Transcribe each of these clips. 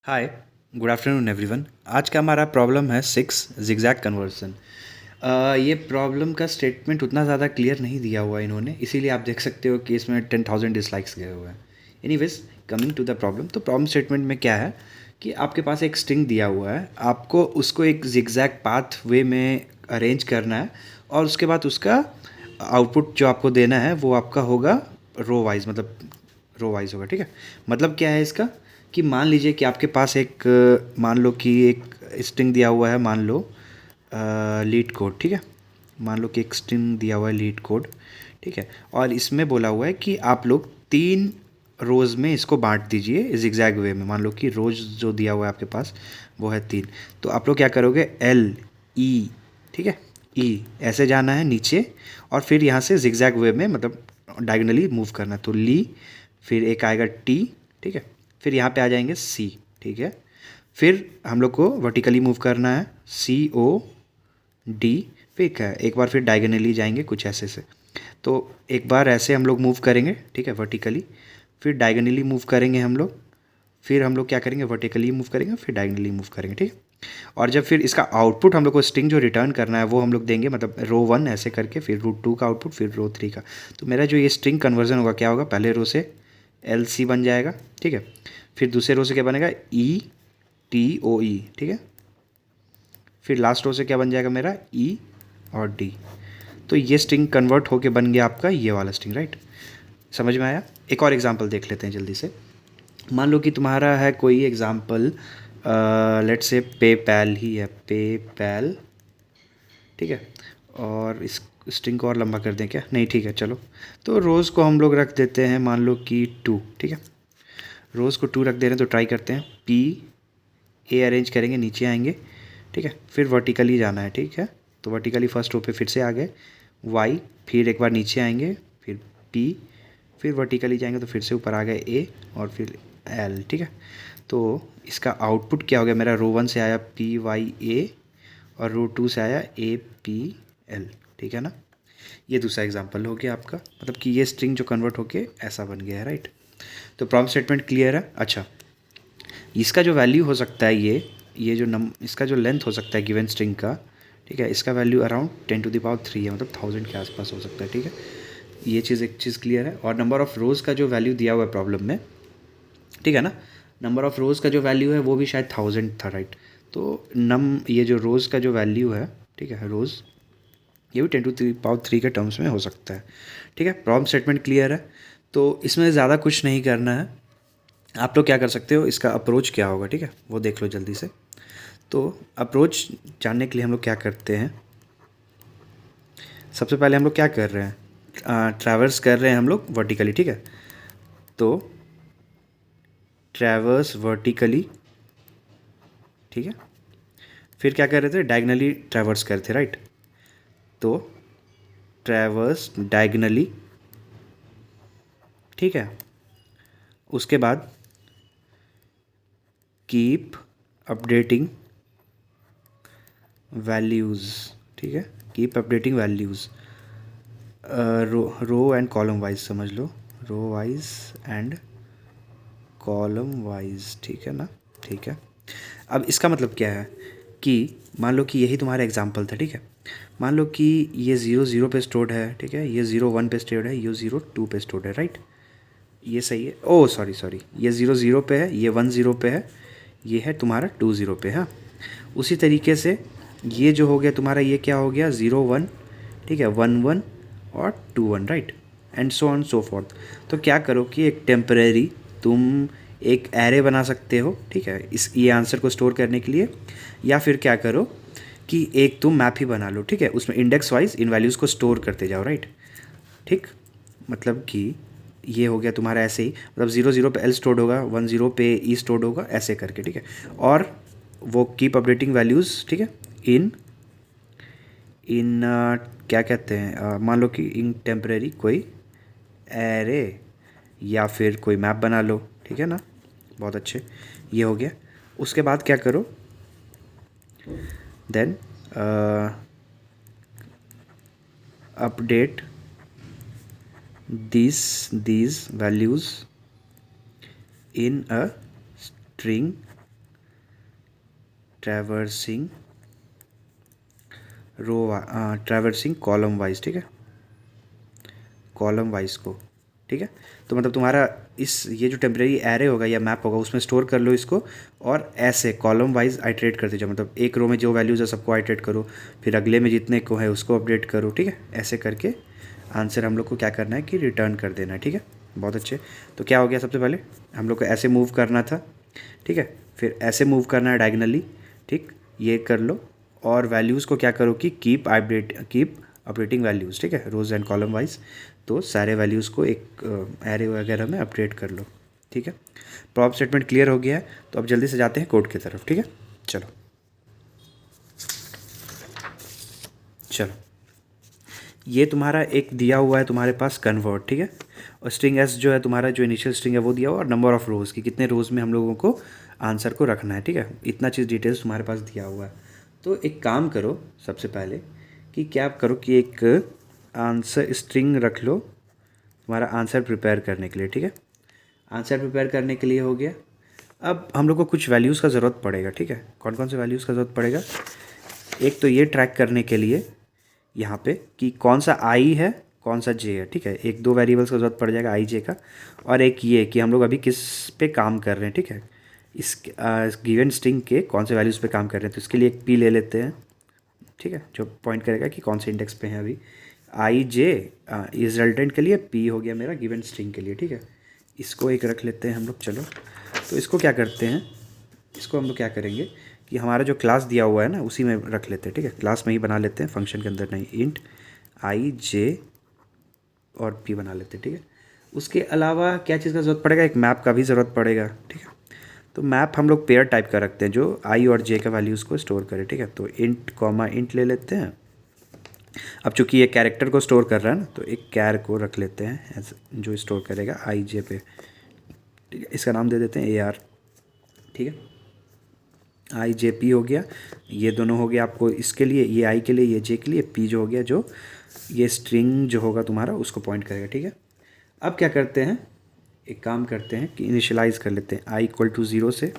हाय, good afternoon everyone. आज का हमारा प्रॉब्लम है 6 जिगजैग कन्वर्सन। ये प्रॉब्लम का स्टेटमेंट उतना ज़्यादा क्लियर नहीं दिया हुआ है इन्होंने, इसीलिए आप देख सकते हो कि इसमें 10,000 डिसलाइक्स गए हुए हैं। Anyways, coming to the problem, तो प्रॉब्लम स्टेटमेंट में क्या है कि आपके पास एक स्ट्रिंग दिया हुआ है, आपको उसको एक जिगजैग पाथ वे में अरेंज करना है और उसके बाद उसका आउटपुट जो आपको देना है वो आपका होगा रो वाइज, मतलब रो वाइज होगा। ठीक है, मतलब क्या है इसका कि मान लीजिए कि आपके पास एक मान लो कि एक स्ट्रिंग दिया हुआ है, मान लो लीड कोड। ठीक है, मान लो कि एक स्ट्रिंग दिया हुआ है लीड कोड। ठीक है, और इसमें बोला हुआ है कि आप लोग 3 रोज़ में इसको बांट दीजिए जिगजैग वे में। मान लो कि रोज़ जो दिया हुआ है आपके पास वो है 3, तो आप लोग क्या करोगे, एल ई, ठीक है, ई ऐसे जाना है नीचे और फिर यहाँ से जिगजैग वे में मतलब डायगोनली मूव करना है। तो ली, फिर एक आएगा टी, ठीक है, फिर यहाँ पे आ जाएंगे सी। ठीक है, फिर हम लोग को वर्टिकली मूव करना है, सी ओ डी, फिर क्या है, एक बार फिर डायगोनली जाएंगे कुछ ऐसे से। तो एक बार ऐसे हम लोग मूव करेंगे, ठीक है, वर्टिकली, फिर डायगोनली मूव करेंगे हम लोग, फिर हम लोग क्या करेंगे, वर्टिकली मूव करेंगे, फिर डायगोनली मूव करेंगे। ठीक है, और जब फिर इसका आउटपुट हम लोग को स्ट्रिंग जो रिटर्न करना है वो हम लोग देंगे, मतलब रो 1 ऐसे करके, फिर रो 2 का आउटपुट, फिर रो 3 का। तो मेरा जो ये स्ट्रिंग कन्वर्जन होगा क्या होगा, पहले रो से एल सी बन जाएगा, ठीक है, फिर दूसरे रो से क्या बनेगा, ई टी ओ ई, ठीक है, फिर लास्ट रो से क्या बन जाएगा मेरा, ई और डी। तो ये स्ट्रिंग कन्वर्ट होके बन गया आपका ये वाला स्ट्रिंग, राइट। समझ में आया। एक और एग्जांपल देख लेते हैं जल्दी से। मान लो कि तुम्हारा है कोई एग्जांपल, लेट्स से पे पैल ही है, पे पैल, ठीक है, और इस स्ट्रिंग को और लंबा कर दें क्या, नहीं ठीक है चलो। तो रोज़ को हम लोग रख देते हैं मान लो कि 2, ठीक है, रोज़ को 2 रख दे रहे हैं। तो ट्राई करते हैं, पी ए अरेंज करेंगे, नीचे आएंगे, ठीक है, फिर वर्टिकली जाना है, ठीक है, तो वर्टिकली फर्स्ट रो पे फिर से आ गए, वाई, फिर एक बार नीचे आएंगे, फिर पी, फिर वर्टिकली जाएंगे तो फिर से ऊपर आ गए ए और फिर एल। ठीक है, तो इसका आउटपुट क्या हो गया मेरा, रो 1 से आया पी वाई ए और रो 2 से आया ए पी एल। ठीक है ना, ये दूसरा एग्जांपल हो गया आपका, मतलब कि ये स्ट्रिंग जो कन्वर्ट होके ऐसा बन गया है, राइट। तो प्रॉम्प्ट स्टेटमेंट क्लियर है। अच्छा, इसका जो वैल्यू हो सकता है, ये जो इसका जो लेंथ हो सकता है गिवन स्ट्रिंग का, ठीक है, इसका वैल्यू अराउंड 10⁻³ है, मतलब 1000 के आसपास हो सकता है। ठीक है, ये चीज़ एक चीज़ क्लियर है। और नंबर ऑफ़ रोज़ का जो वैल्यू दिया हुआ है प्रॉब्लम में, ठीक है ना, नंबर ऑफ़ रोज़ का जो वैल्यू है वो भी शायद 1000 था, राइट। तो ये जो रोज़ का जो वैल्यू है, ठीक है, रोज़, ये भी 10⁻³ के टर्म्स में हो सकता है। ठीक है, प्रॉब्लम स्टेटमेंट क्लियर है। तो इसमें ज़्यादा कुछ नहीं करना है। आप लोग क्या कर सकते हो, इसका अप्रोच क्या होगा, ठीक है, वो देख लो जल्दी से। तो अप्रोच जानने के लिए हम लोग क्या करते हैं, सबसे पहले हम लोग क्या कर रहे हैं, ट्रैवर्स कर रहे हैं हम लोग वर्टिकली, ठीक है, तो ट्रैवर्स वर्टिकली, ठीक है, फिर क्या कर रहे थे, डायगनली ट्रैवर्स कर रहे थे, राइट। तो ट्रैवर्स डायगनली, ठीक है, उसके बाद कीप अपडेटिंग वैल्यूज़, ठीक है, keep updating values, row and column wise समझ लो, row wise and column wise, ठीक है ना, ठीक है। अब इसका मतलब क्या है कि मान लो कि यही तुम्हारा एग्जाम्पल था, ठीक है, मान लो कि ये 0 0 पे स्टोर्ड है, ठीक है, ये 0 1 पे स्टोर्ड है, ये 0 2 पे स्टोर्ड है, राइट। ये सही है, ओ सॉरी सॉरी, ये 0 0 पे है, ये 1 0 पे है, ये है तुम्हारा 2 0 पे। हाँ, उसी तरीके से ये जो हो गया तुम्हारा, ये क्या हो गया, 0 1, ठीक है, 1 1 और 2 1, right, and so on so fourth. तो क्या करो कि एक टेम्परेरी तुम एक एरे बना सकते हो, ठीक है, इस ये आंसर को स्टोर करने के लिए, या फिर क्या करो कि एक तुम मैप ही बना लो, ठीक है, उसमें इंडेक्स वाइज इन वैल्यूज़ को स्टोर करते जाओ, राइट। ठीक, मतलब कि ये हो गया तुम्हारा ऐसे ही, मतलब 0 0 पे एल स्टोर्ड होगा, 1 0 पे ई स्टोर्ड होगा, ऐसे करके, ठीक है। और वो कीप अपडेटिंग वैल्यूज़, ठीक है, इन इन क्या कहते हैं, मान लो कि इन टेम्परेरी कोई एरे या फिर कोई मैप बना लो, ठीक है ना, बहुत अच्छे, ये हो गया। उसके बाद क्या करो, then update these values in a string traversing traversing column wise, ठीक है, कॉलम वाइज को, ठीक है। तो मतलब तुम्हारा ये जो टेम्परेरी एरे होगा या मैप होगा उसमें स्टोर कर लो इसको, और ऐसे कॉलम वाइज आइट्रेट करते जाओ, मतलब एक रो में जो वैल्यूज़ है सबको आइट्रेट करो, फिर अगले में जितने को है उसको अपडेट करो, ठीक है। ऐसे करके आंसर हम लोग को क्या करना है कि रिटर्न कर देना है, ठीक है। बहुत अच्छे। तो क्या हो गया, सबसे पहले हम लोग को ऐसे मूव करना था, ठीक है, फिर ऐसे मूव करना है डायगनली, ठीक, ये कर लो। और वैल्यूज़ को क्या करो कि कीप अपडेटिंग वैल्यूज़, ठीक है, रोज़ एंड कॉलम वाइज। तो सारे वैल्यूज़ को एक एरे वगैरह में अपडेट कर लो, ठीक है। प्रॉप स्टेटमेंट क्लियर हो गया है, तो अब जल्दी से जाते हैं कोड की तरफ, ठीक है। चलो चलो, ये तुम्हारा एक दिया हुआ है तुम्हारे पास कन्वर्ट, ठीक है, और स्ट्रिंग एस जो है तुम्हारा जो इनिशियल स्ट्रिंग है वो दिया हुआ, और नंबर ऑफ़ रोज़ की कितने रोज़ में हम लोगों को आंसर को रखना है, ठीक है। इतना चीज़ डिटेल्स तुम्हारे पास दिया हुआ है। तो एक काम करो सबसे पहले कि क्या करो कि एक आंसर स्ट्रिंग रख लो तुम्हारा आंसर प्रिपेयर करने के लिए, ठीक है। आंसर प्रिपेयर करने के लिए हो गया। अब हम लोग को कुछ वैल्यूज़ का ज़रूरत पड़ेगा, ठीक है। कौन कौन से वैल्यूज़ का ज़रूरत पड़ेगा, एक तो ये ट्रैक करने के लिए यहाँ पे कि कौन सा आई है कौन सा जे है, ठीक है। एक दो वेरिएबल्स का ज़रूरत पड़ जाएगा आई जे का, और एक ये कि हम लोग अभी किस पे काम कर रहे हैं, ठीक है, इस गिवन स्ट्रिंग के कौन से वैल्यूज़ पे काम कर रहे हैं। तो इसके लिए एक पी ले लेते हैं, ठीक है, जो पॉइंट करेगा कि कौन से इंडेक्स पे हैं अभी। आई जे इस रिजल्टेंट के लिए, पी हो गया मेरा गिवन स्ट्रिंग के लिए, ठीक है। इसको एक रख लेते हैं हम लोग। चलो, तो इसको क्या करते हैं, इसको हम लोग क्या करेंगे कि हमारा जो क्लास दिया हुआ है ना उसी में रख लेते हैं, ठीक है, क्लास में ही बना लेते हैं, फंक्शन के अंदर नहीं। इंट आई जे और पी बना लेते हैं, ठीक है। उसके अलावा क्या चीज़ का ज़रूरत पड़ेगा, एक मैप का भी ज़रूरत पड़ेगा, ठीक है। तो मैप हम लोग पेयर टाइप का रखते हैं जो आई और जे का वैल्यूज़ को स्टोर करे, ठीक है। तो इंट कॉमा इंट ले लेते हैं। अब चूंकि ये कैरेक्टर को स्टोर कर रहा है ना, तो एक कैर को रख लेते हैं जो स्टोर करेगा आई जे पे, ठीक है। इसका नाम दे देते हैं ए आर, ठीक है। आई जे पी हो गया, ये दोनों हो गया आपको इसके लिए, ये आई के लिए, ये जे के लिए, पी जो हो गया जो ये स्ट्रिंग जो होगा तुम्हारा उसको पॉइंट करेगा, ठीक है। अब क्या करते हैं, एक काम करते हैं कि इनिशियलाइज़ कर लेते हैं आई इक्वल टू ज़ीरो से,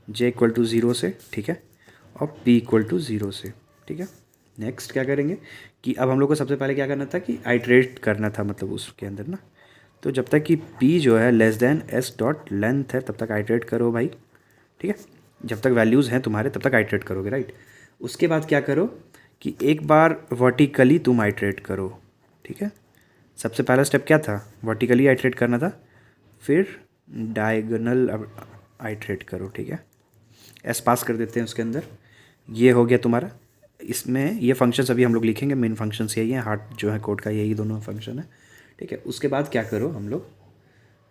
जे इक्वल टू ज़ीरो से, ठीक है, और पी इक्वल टू ज़ीरो से, ठीक है। नेक्स्ट क्या करेंगे कि अब हम लोग को सबसे पहले क्या करना था कि आइट्रेट करना था, मतलब उसके अंदर ना। तो जब तक कि पी जो है less than S dot length है तब तक आइट्रेट करो भाई, ठीक है। जब तक वैल्यूज़ हैं तुम्हारे तब तक आइट्रेट करोगे, राइट। उसके बाद क्या करो कि एक बार वर्टिकली तुम आइट्रेट करो, ठीक है। सबसे पहला स्टेप क्या था, वर्टिकली आइट्रेट करना था, फिर डायगोनल आइट्रेट करो, ठीक है। एस पास कर देते हैं उसके अंदर, ये हो गया तुम्हारा। इसमें ये फंक्शंस अभी हम लोग लिखेंगे, मेन फंक्शंस यही हैं, हार्ट जो है कोड का यही दोनों फंक्शन है, ठीक है। उसके बाद क्या करो हम लोग,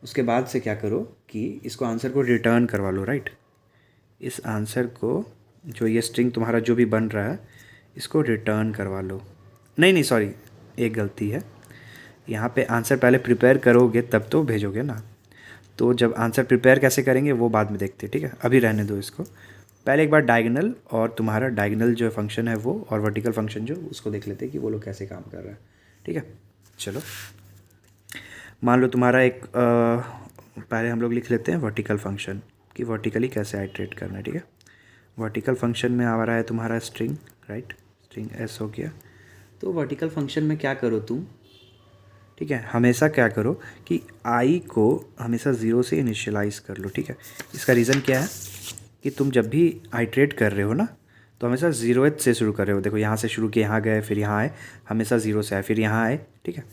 उसके बाद से क्या करो कि इसको आंसर को रिटर्न करवा लो, राइट। इस आंसर को जो ये स्ट्रिंग तुम्हारा जो भी बन रहा है इसको रिटर्न करवा लो। नहीं नहीं सॉरी, एक गलती है यहाँ पे, आंसर पहले प्रिपेयर करोगे तब तो भेजोगे ना। तो जब आंसर प्रिपेयर कैसे करेंगे वो बाद में देखते हैं, ठीक है। अभी रहने दो इसको, पहले एक बार डायगोनल और तुम्हारा डायगोनल जो फंक्शन है वो और वर्टिकल फंक्शन जो उसको देख लेते हैं कि वो लोग कैसे काम कर रहा है, ठीक है। चलो, मान लो तुम्हारा एक पहले हम लोग लिख लेते हैं वर्टिकल फंक्शन कि वर्टिकली कैसे आइट्रेट करना है, ठीक है। वर्टिकल फंक्शन में आ रहा है तुम्हारा स्ट्रिंग, राइट, स्ट्रिंग एस हो गया। तो वर्टिकल फंक्शन में क्या करो तुम, ठीक है, हमेशा क्या करो कि आई को हमेशा ज़ीरो से इनिशियलाइज़ कर लो, ठीक है। इसका रीज़न क्या है कि तुम जब भी आइट्रेट कर रहे हो ना तो हमेशा ज़ीरोथ से शुरू कर रहे हो। देखो यहाँ से शुरू किए, यहाँ गए, फिर यहाँ आए, हमेशा ज़ीरो से आए, फिर यहाँ आए, ठीक है,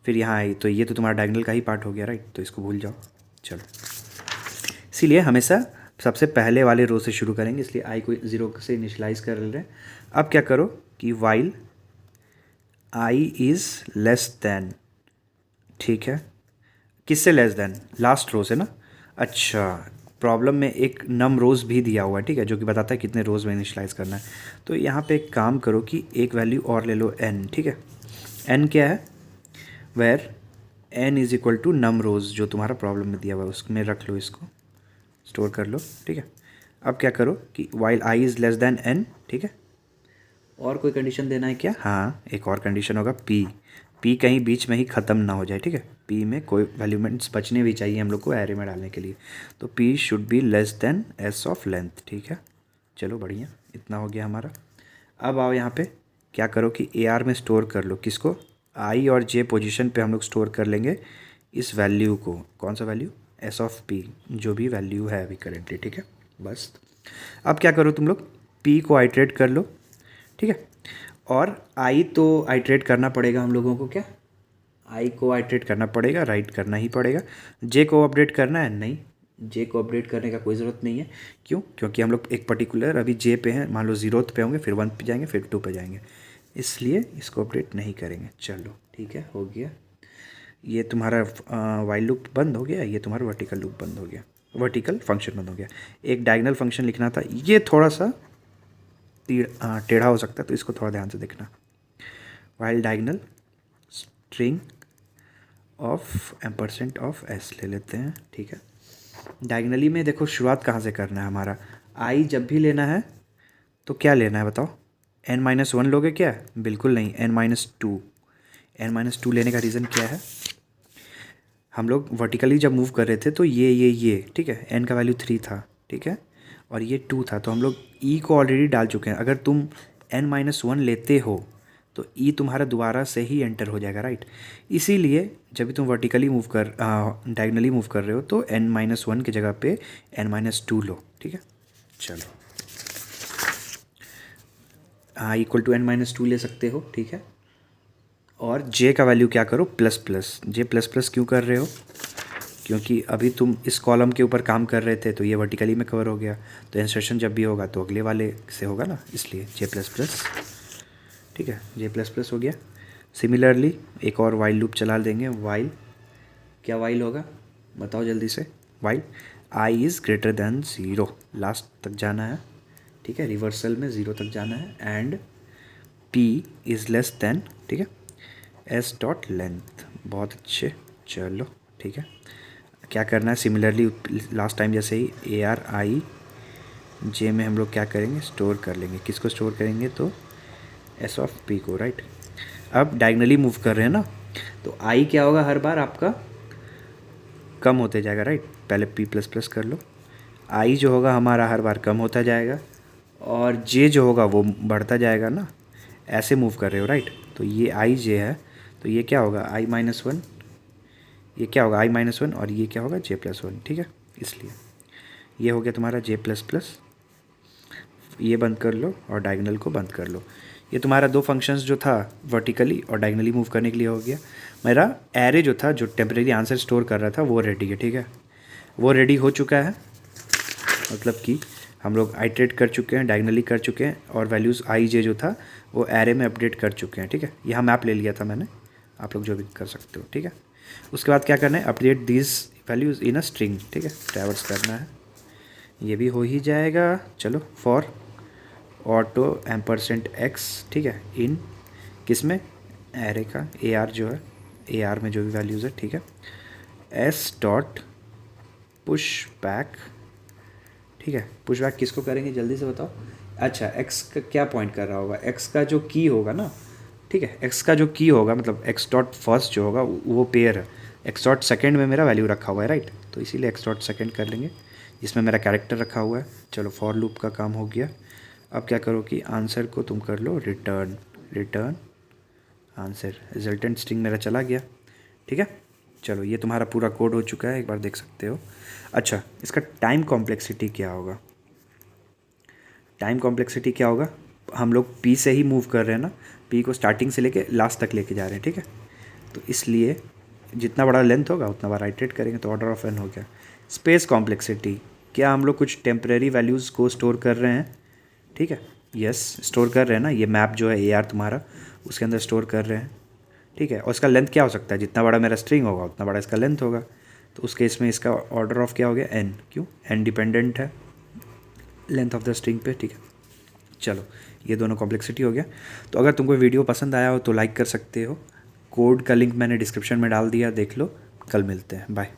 फिर यहाँ आए। तो ये तो तुम्हारा डायगोनल का ही पार्ट हो गया, राइट। तो इसको भूल जाओ। चलो, इसीलिए हमेशा सबसे पहले वाले रो से शुरू करेंगे, इसलिए आई को ज़ीरो से इनिशियलाइज़ कर रहे हैं। अब क्या करो कि while I is less than, ठीक है, किससे लेस देन, लास्ट रो से ना। अच्छा, प्रॉब्लम में एक नम रोज़ भी दिया हुआ है, ठीक है, जो कि बताता है कितने रोज़ में इनिशियलाइज़ करना है। तो यहाँ पे एक काम करो कि एक वैल्यू और ले लो n, ठीक है। n क्या है, where n is equal to num rows जो तुम्हारा प्रॉब्लम में दिया हुआ है उसमें रख लो, इसको स्टोर कर लो, ठीक है। अब क्या करो कि while I is less than n, ठीक है। और कोई कंडीशन देना है क्या, हाँ, एक और कंडीशन होगा पी कहीं बीच में ही ख़त्म ना हो जाए, ठीक है। पी में कोई वैल्यूमेंट्स बचने भी चाहिए हम लोग को एरे में डालने के लिए। तो P should be less than S of length, ठीक है। चलो बढ़िया, इतना हो गया हमारा। अब आओ यहाँ पे क्या करो कि AR में स्टोर कर लो, किसको, I और J पोजीशन पे हम लोग स्टोर कर लेंगे इस वैल्यू को। कौन सा वैल्यू, S ऑफ P, जो भी वैल्यू है अभी करेंटली, ठीक है। बस अब क्या करो तुम लोग, P को आइट्रेट कर लो, ठीक है। और I तो आइट्रेट करना पड़ेगा हम लोगों को, क्या I को आइट्रेट करना पड़ेगा, राइट करना ही पड़ेगा। J को अपडेट करना है, नहीं, J को अपडेट करने का कोई ज़रूरत नहीं है। क्यों, क्योंकि हम लोग एक पर्टिकुलर अभी J पे हैं, मान लो 0th पे होंगे, फिर 1 पे जाएंगे, फिर 2 पे जाएंगे, इसलिए इसको अपडेट नहीं करेंगे। चलो ठीक है, हो गया। ये तुम्हारा वाइल लूप बंद हो गया, ये तुम्हारा वर्टिकल लूप बंद हो गया, वर्टिकल फंक्शन बंद हो गया। एक डायगोनल फंक्शन लिखना था, ये थोड़ा सा टेढ़ा हो सकता है, तो इसको थोड़ा ध्यान से देखना। While diagonal string of ampersand of S ले लेते हैं, ठीक है। डायगोनली में देखो शुरुआत कहाँ से करना है हमारा, I जब भी लेना है तो क्या लेना है बताओ, n-1 लोगे क्या, बिल्कुल नहीं, n-2। n-2 लेने का रीज़न क्या है, हम लोग वर्टिकली जब मूव कर रहे थे तो ये ठीक है, n का वैल्यू 3 था, ठीक है, और ये 2 था, तो हम लोग E को ऑलरेडी डाल चुके हैं। अगर तुम n-1 लेते हो तो E तुम्हारा दोबारा से ही एंटर हो जाएगा, राइट। इसीलिए जब भी तुम वर्टिकली मूव कर डायगोनली मूव कर रहे हो तो n-1 की जगह पे n-2 लो, ठीक है। चलो इक्वल टू n-2 ले सकते हो, ठीक है। और J का वैल्यू क्या करो, plus plus. J plus plus क्यों कर रहे हो, क्योंकि अभी तुम इस कॉलम के ऊपर काम कर रहे थे तो ये वर्टिकली में कवर हो गया, तो इंसर्शन जब भी होगा तो अगले वाले से होगा ना, इसलिए J प्लस प्लस, ठीक है, J प्लस प्लस हो गया। सिमिलरली एक और वाइल लूप चला देंगे, वाइल, क्या वाइल होगा बताओ जल्दी से, while I is greater than 0, last तक जाना है, ठीक है, रिवर्सल में 0 तक जाना है, and P is less than, ठीक है, S डॉट लेंथ। बहुत अच्छे, चलो ठीक है। क्या करना है, सिमिलरली लास्ट टाइम जैसे ही AR I J में हम लोग क्या करेंगे, स्टोर कर लेंगे, किसको स्टोर करेंगे, तो S ऑफ P को, राइट। अब डायगोनली मूव कर रहे हैं ना, तो I क्या होगा, हर बार आपका कम होते जाएगा, राइट। पहले P प्लस प्लस कर लो, I जो होगा हमारा हर बार कम होता जाएगा, और J जो होगा वो बढ़ता जाएगा ना, ऐसे मूव कर रहे हो, राइट। तो ये I J है, तो ये क्या होगा, I-1, ये क्या होगा I-1, और ये क्या होगा J+1, ठीक है। इसलिए ये हो गया तुम्हारा J++, ये बंद कर लो और डायगोनल को बंद कर लो। ये तुम्हारा दो फंक्शंस जो था वर्टिकली और डायगोनली मूव करने के लिए हो गया। मेरा एरे जो था, जो टेम्परेरी आंसर स्टोर कर रहा था, वो रेडी है, ठीक है, वो रेडी हो चुका है। मतलब कि हम लोग आइट्रेट कर चुके हैं, डायगोनली कर चुके हैं, और वैल्यूज़ I J जो था वो एरे में अपडेट कर चुके हैं, ठीक है। यहाँ मैप ले लिया था मैंने, आप लोग जो भी कर सकते हो, ठीक है। उसके बाद क्या करना है, update these values in a string, ठीक है, ट्रैवर्स करना है, ये भी हो ही जाएगा। चलो, फॉर ऑटो %x, ठीक है, इन किस में, एरे का, AR जो है, AR में जो भी वैल्यूज़ है, ठीक है, S डॉट पुश बैक, ठीक है। पुश बैक किसको करेंगे जल्दी से बताओ। अच्छा, x का क्या पॉइंट कर रहा होगा, x का जो की होगा ना, ठीक है, x का जो की होगा, मतलब x डॉट फर्स्ट जो होगा वो पेयर है, x डॉट सेकेंड में मेरा वैल्यू रखा हुआ है, राइट, तो इसीलिए x डॉट सेकेंड कर लेंगे, जिसमें मेरा कैरेक्टर रखा हुआ है। चलो, फॉर लूप का काम हो गया। अब क्या करो कि आंसर को तुम कर लो रिटर्न आंसर, रिजल्टेंट स्ट्रिंग मेरा चला गया, ठीक है। चलो, ये तुम्हारा पूरा कोड हो चुका है, एक बार देख सकते हो। अच्छा, इसका टाइम कॉम्प्लेक्सिटी क्या होगा, टाइम कॉम्प्लेक्सिटी क्या होगा, हम लोग P से ही मूव कर रहे हैं ना, P को स्टार्टिंग से लेके लास्ट तक लेके जा रहे हैं, ठीक है, तो इसलिए जितना बड़ा लेंथ होगा उतना बार आइट्रेट करेंगे, तो ऑर्डर ऑफ n हो गया। स्पेस कॉम्प्लेक्सिटी, क्या हम लोग कुछ टेम्परेरी वैल्यूज़ को स्टोर कर रहे हैं, ठीक है, यस, स्टोर कर रहे हैं ना, ये मैप जो है AR तुम्हारा, उसके अंदर स्टोर कर रहे हैं, ठीक है। और इसका लेंथ क्या हो सकता है, जितना बड़ा मेरा स्ट्रिंग होगा उतना बड़ा इसका लेंथ होगा, तो उस केस में इसका ऑर्डर ऑफ क्या हो गया, n, क्यों, n डिपेंडेंट है लेंथ ऑफ द स्ट्रिंग पे, ठीक है। चलो, ये दोनों कॉम्प्लेक्सिटी हो गया। तो अगर तुमको वीडियो पसंद आया हो तो लाइक कर सकते हो, कोड का लिंक मैंने डिस्क्रिप्शन में डाल दिया, देख लो। कल मिलते हैं, बाय।